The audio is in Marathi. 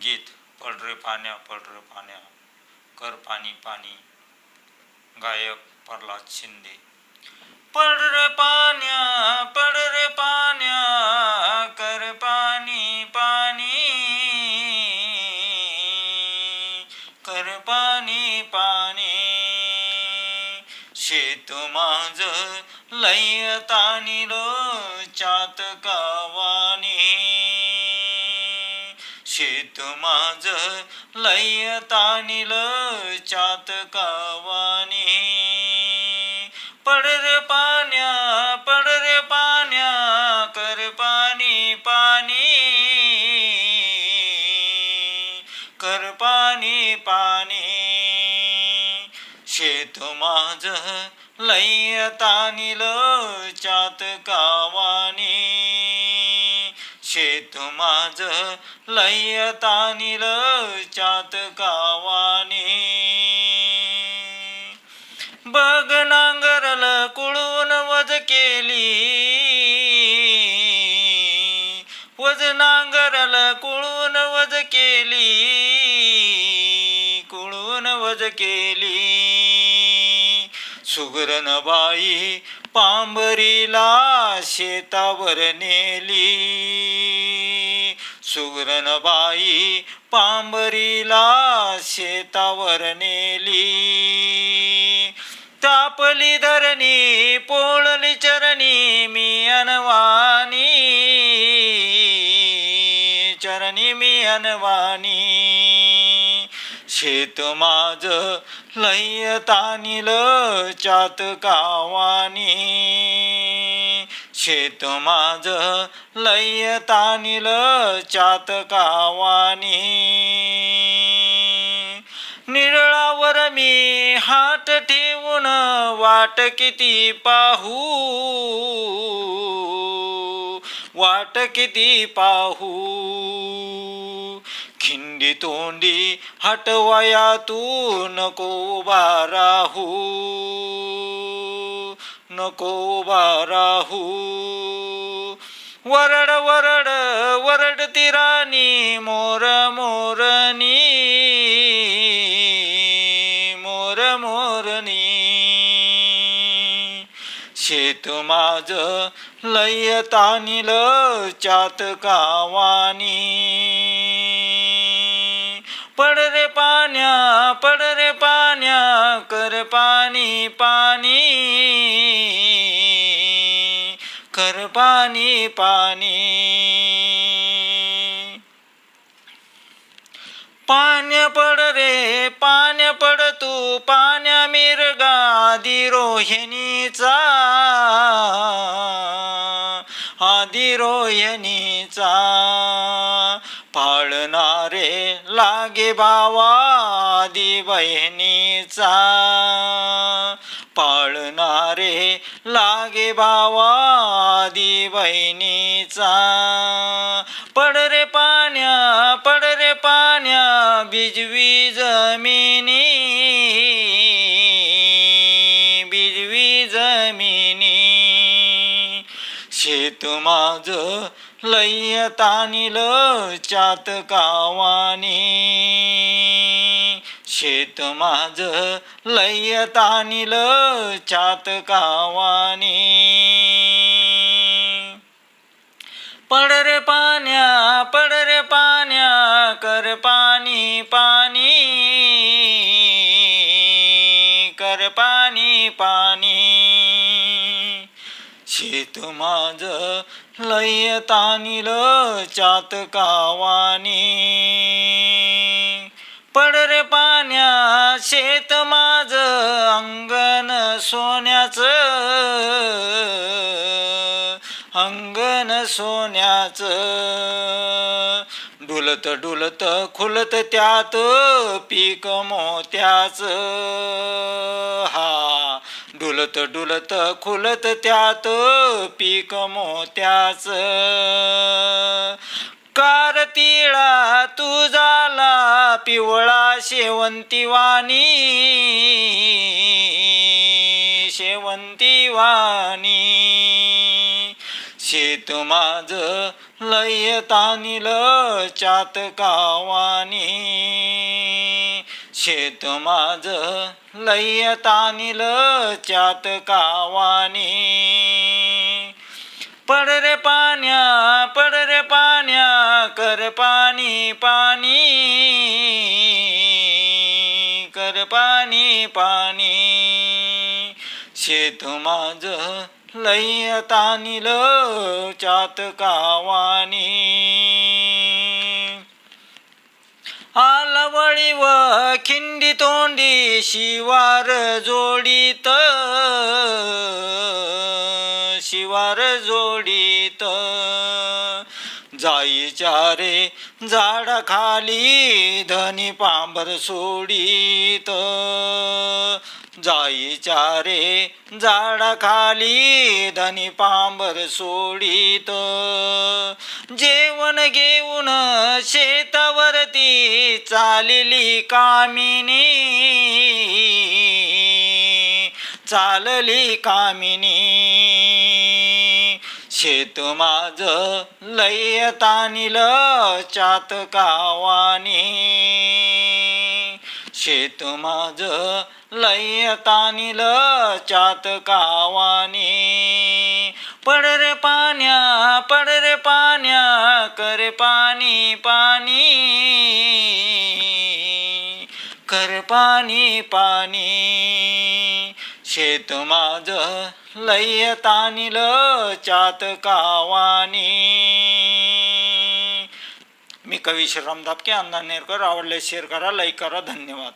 गीत पड रे पाण्या कर पाणी पाणी. गायक प्रल्हाद शिंदे. पड रे पाण्या कर पाणी पाणी. कर पाणी पाणी. शेत माझ लय तानिल चातकावानी. शेत माझ लय तानिल चातकावानी. पड रे पाण्या कर पाणी पाणी. कर पाणी पाणी. शेत माझ लय तानिल चातकावानी. शेत माझ लय तानिल चातकावानी. बघ नांगरल कुळून वज केली. वज नांगरल कुळून वज केली. कुळून वज केली. सुगरण बाई पांबरीला शेतावर नेली. सुगरण बाई पांबरीला शेतावर नेली. तापली धरणी पोळली चरणी मी अनवानी. चरणी मी अनवानी. शेत माझ लय तानिल चातकावानी. शेत माझ लय तानिल चातकावानी. निरळावर मी हात ठेवून वाट किती पाहू. वाट किती पाहू. खिंडी तोंडी हटवाया तू नको उभा राहू. नको उभा राहू. वरड वरड वरडती राणी मोर मोरनी. मोर मोरनी. शेत माझ लय तानिल चातकावानी. पड रे पाण्या कर पाणी पाणी. कर पाणी पाणी. पाण्या पड रे पाण्या पड तू पाण्या मिरगा आदि रोहिणीचा. आदि रोहिणीचा. पाळणारे लागे भावा आदि बहिणीचा. पाळणारे लागे भावा आदि बहिणीचा. पड रे पाण्या बिजवी जमिनी. बिजवी जमिनी. शेत माझ लय तानिल चातकावानी. शेत माझ लय तानिल चातकावानी. पड रे पाण्या कर पाणी पाणी. कर पाणी पाणी. शेत माझ लय तानिल चातकावानी. पड रे पाण्या शेत माझ अंगण सोन्याचं. अंगण सोन्याचं. डुलत डुलत खुलत त्यात पीक मोत्याचं. हा डुलत डुलत खुलत त्यात पीक मोत्याचं. कारतिळा तू झाला पिवळा शेवंतीवानी. शेवंतीवानी. शेत माझ लय तानिल चातकावानी शेत माझ लय तानिल चातकावानी पड रे पाण्या कर पाणी पाणी कर पाणी पाणी शेत माझ लय तानिल चातकावानी आलवळी व खिंडी तोंडी शिवार जोडीत जाईच्या रे झाडाखाली धनी पांबर सोडीत जाईच्या रे झाडाखाली धनी पांबर सोडीत जेवण घेऊन शेतावरती चालली कामिनी शेत माझ लय तानिल चातकावानी शेत माझ लय तानिल चातकावानी पड रे पाण्या कर पाणी पाणी कर पाणी पाणी शेत माझ लय तानिल चातकावानी. मी कवी श्रीराम धापके, अण्णा नेरकर. आवडले शेअर करा, लाईक करा. धन्यवाद.